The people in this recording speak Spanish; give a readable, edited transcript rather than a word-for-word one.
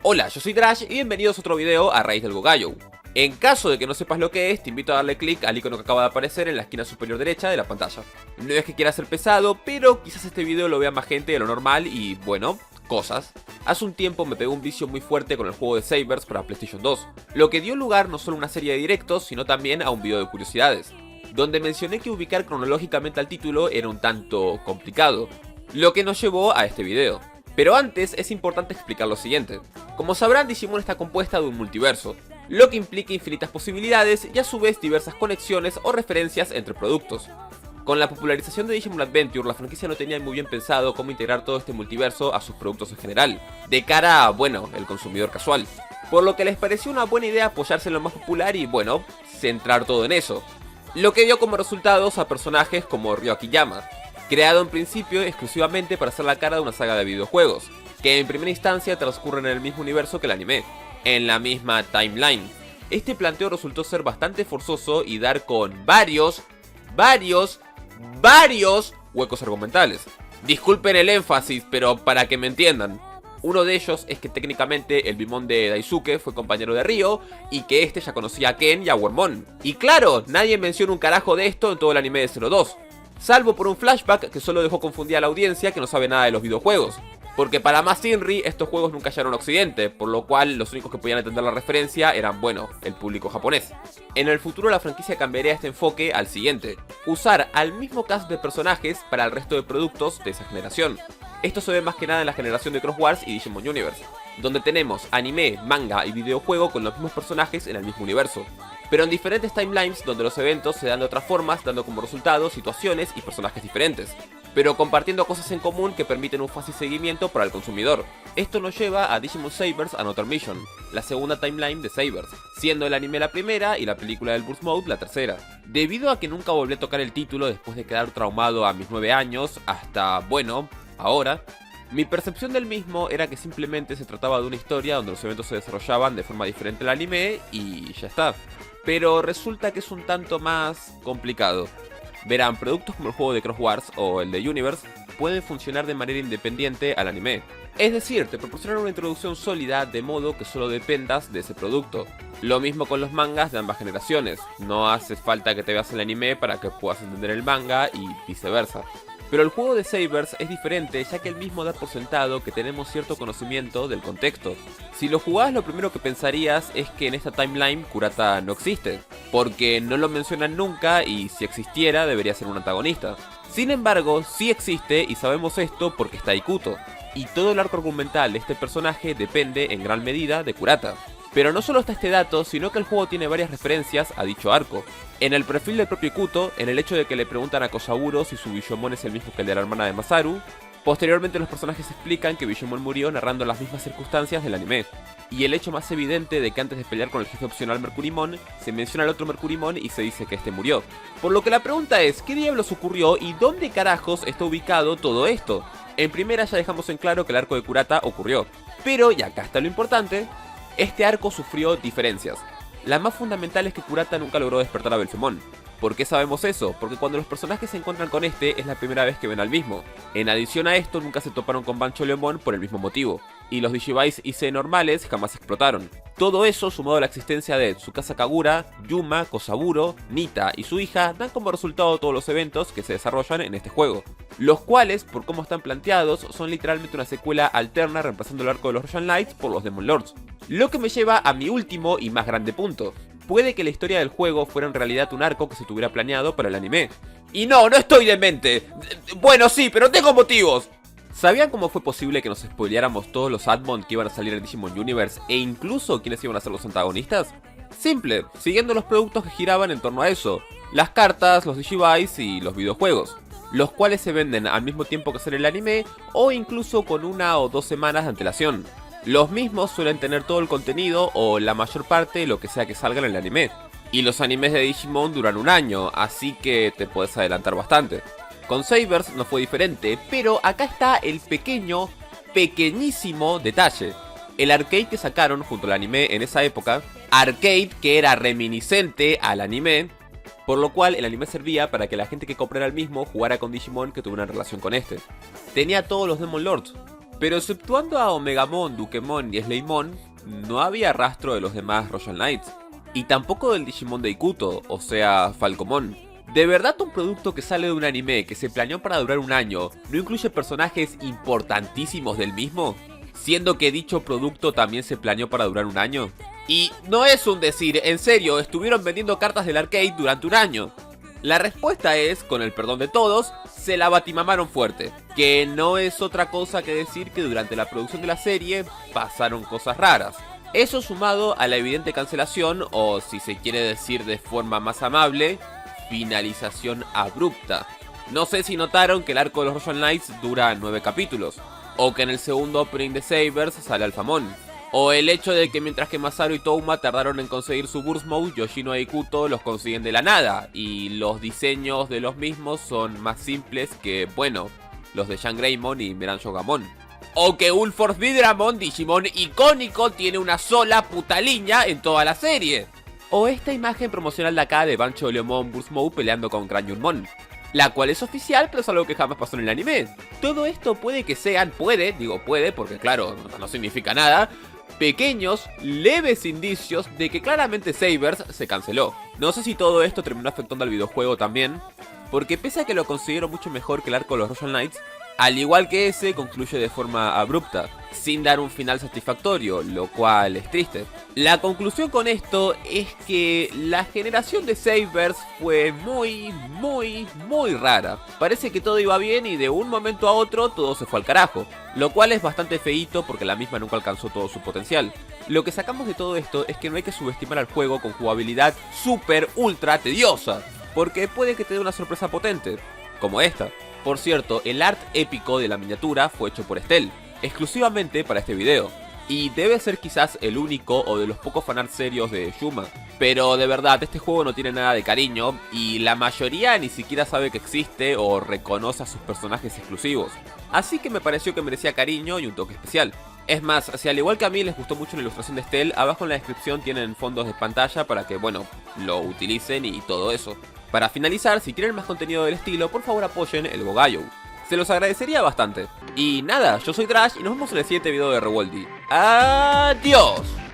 Hola, yo soy Drash y bienvenidos a otro video a raíz del Gogayo. En caso de que no sepas lo que es, te invito a darle clic al icono que acaba de aparecer en la esquina superior derecha de la pantalla. No es que quiera ser pesado, pero quizás este video lo vea más gente de lo normal y, bueno, cosas. Hace un tiempo me pegó un vicio muy fuerte con el juego de Sabers para PlayStation 2, lo que dio lugar no solo a una serie de directos, sino también a un video de curiosidades, donde mencioné que ubicar cronológicamente al título era un tanto complicado, lo que nos llevó a este video. Pero antes es importante explicar lo siguiente. Como sabrán, Digimon está compuesta de un multiverso, lo que implica infinitas posibilidades y a su vez diversas conexiones o referencias entre productos. Con la popularización de Digimon Adventure, la franquicia no tenía muy bien pensado cómo integrar todo este multiverso a sus productos en general, de cara a, bueno, el consumidor casual. Por lo que les pareció una buena idea apoyarse en lo más popular y, bueno, centrar todo en eso. Lo que dio como resultados a personajes como Ryo Akiyama, creado en principio exclusivamente para ser la cara de una saga de videojuegos, que en primera instancia transcurre en el mismo universo que el anime, en la misma timeline. Este planteo resultó ser bastante forzoso y dar con varios huecos argumentales. Disculpen el énfasis, pero para que me entiendan. Uno de ellos es que técnicamente el Bimon de Daisuke fue compañero de Ryo y que este ya conocía a Ken y a Wormmon. Y claro, nadie menciona un carajo de esto en todo el anime de 02. Salvo por un flashback que solo dejó confundir a la audiencia que no sabe nada de los videojuegos. Porque para más Inri, estos juegos nunca llegaron a Occidente, por lo cual los únicos que podían entender la referencia eran, bueno, el público japonés. En el futuro la franquicia cambiaría este enfoque al siguiente: usar al mismo cast de personajes para el resto de productos de esa generación. Esto se ve más que nada en la generación de Cross Wars y Digimon Universe, donde tenemos anime, manga y videojuego con los mismos personajes en el mismo universo, pero en diferentes timelines donde los eventos se dan de otras formas, dando como resultado situaciones y personajes diferentes, pero compartiendo cosas en común que permiten un fácil seguimiento para el consumidor. Esto nos lleva a Digimon Sabers Another Mission, la segunda timeline de Sabers, siendo el anime la primera y la película del Burst Mode la tercera. Debido a que nunca volví a tocar el título después de quedar traumado a mis 9 años hasta, bueno, ahora, mi percepción del mismo era que simplemente se trataba de una historia donde los eventos se desarrollaban de forma diferente al anime y ya está. Pero resulta que es un tanto más complicado. Verán, productos como el juego de Cross Wars o el de Universe pueden funcionar de manera independiente al anime. Es decir, te proporcionan una introducción sólida de modo que solo dependas de ese producto. Lo mismo con los mangas de ambas generaciones. No hace falta que te veas el anime para que puedas entender el manga y viceversa. Pero el juego de Sabers es diferente, ya que el mismo da por sentado que tenemos cierto conocimiento del contexto. Si lo jugás, lo primero que pensarías es que en esta timeline Kurata no existe, porque no lo mencionan nunca y si existiera debería ser un antagonista. Sin embargo, sí existe y sabemos esto porque está Ikuto, y todo el arco argumental de este personaje depende en gran medida de Kurata. Pero no solo está este dato, sino que el juego tiene varias referencias a dicho arco. En el perfil del propio Ikuto, en el hecho de que le preguntan a Kosaburo si su Bishomon es el mismo que el de la hermana de Masaru. Posteriormente los personajes explican que Bishomon murió narrando las mismas circunstancias del anime. Y el hecho más evidente de que antes de pelear con el jefe opcional Mercurimon, se menciona al otro Mercurimon y se dice que este murió. Por lo que la pregunta es, ¿qué diablos ocurrió y dónde carajos está ubicado todo esto? En primera ya dejamos en claro que el arco de Kurata ocurrió. Pero, y acá está lo importante, este arco sufrió diferencias. La más fundamental es que Kurata nunca logró despertar a Belphemon. ¿Por qué sabemos eso? Porque cuando los personajes se encuentran con este es la primera vez que ven al mismo. En adición a esto, nunca se toparon con Bancho Leomon por el mismo motivo. Y los Digivice IC normales jamás explotaron. Todo eso, sumado a la existencia de Tsukasa Kagura, Yuma, Kosaburo, Nita y su hija, dan como resultado todos los eventos que se desarrollan en este juego. Los cuales, por cómo están planteados, son literalmente una secuela alterna reemplazando el arco de los Russian Knights por los Demon Lords. Lo que me lleva a mi último y más grande punto. Puede que la historia del juego fuera en realidad un arco que se tuviera planeado para el anime. Y no estoy demente. Bueno, sí, pero tengo motivos. ¿Sabían cómo fue posible que nos spoileáramos todos los Admon que iban a salir en Digimon Universe e incluso quiénes iban a ser los antagonistas? Simple, siguiendo los productos que giraban en torno a eso. Las cartas, los Digivice y los videojuegos, los cuales se venden al mismo tiempo que sale el anime o incluso con 1 o 2 semanas de antelación. Los mismos suelen tener todo el contenido o la mayor parte lo que sea que salga en el anime. Y los animes de Digimon duran 1 año, así que te puedes adelantar bastante. Con Sabers no fue diferente, pero acá está el pequeñísimo detalle. El arcade que sacaron junto al anime en esa época, arcade que era reminiscente al anime, por lo cual el anime servía para que la gente que comprara el mismo jugara con Digimon que tuviera una relación con este. Tenía todos los Demon Lords. Pero exceptuando a Omegamon, Dukemon y Slaymon, no había rastro de los demás Royal Knights. Y tampoco del Digimon de Ikuto, o sea, Falcomon. ¿De verdad un producto que sale de un anime que se planeó para durar un año no incluye personajes importantísimos del mismo? Siendo que dicho producto también se planeó para durar un año. Y no es un decir, en serio, estuvieron vendiendo cartas del arcade durante un año. La respuesta es, con el perdón de todos, se la batimamaron fuerte. Que no es otra cosa que decir que durante la producción de la serie pasaron cosas raras. Eso sumado a la evidente cancelación, o si se quiere decir de forma más amable, finalización abrupta. No sé si notaron que el arco de los Royal Knights dura 9 capítulos, o que en el segundo opening de Sabers sale Alphamon, o el hecho de que mientras que Masaru y Touma tardaron en conseguir su Burst Mode, Yoshino e Ikuto los consiguen de la nada, y los diseños de los mismos son más simples que, bueno, los de Shangreimon y Meranjogamon. O que Ulforce Vidramon, Digimon icónico, tiene una sola puta línea en toda la serie. O esta imagen promocional de acá de Bancho Leomon Burst Mode peleando con Craniumon, la cual es oficial, pero es algo que jamás pasó en el anime. Todo esto puede que sean, puede porque claro, no significa nada, pequeños, leves indicios de que claramente Sabers se canceló. No sé si todo esto terminó afectando al videojuego también, porque pese a que lo considero mucho mejor que el arco de los Royal Knights, al igual que ese, concluye de forma abrupta, sin dar un final satisfactorio, lo cual es triste. La conclusión con esto es que la generación de Sabers fue muy rara. Parece que todo iba bien y de un momento a otro todo se fue al carajo, lo cual es bastante feíto porque la misma nunca alcanzó todo su potencial. Lo que sacamos de todo esto es que no hay que subestimar al juego con jugabilidad super ultra tediosa, porque puede que te dé una sorpresa potente, como esta. Por cierto, el art épico de la miniatura fue hecho por Estelle, exclusivamente para este video, y debe ser quizás el único o de los pocos fanarts serios de Yuma. Pero de verdad, este juego no tiene nada de cariño, y la mayoría ni siquiera sabe que existe o reconoce a sus personajes exclusivos. Así que me pareció que merecía cariño y un toque especial. Es más, si al igual que a mí les gustó mucho la ilustración de Estelle, abajo en la descripción tienen fondos de pantalla para que, bueno, lo utilicen y todo eso. Para finalizar, si quieren más contenido del estilo, por favor apoyen el Gogayo. Se los agradecería bastante. Y nada, yo soy Trash y nos vemos en el siguiente video de Rewoldy. ¡Adiós!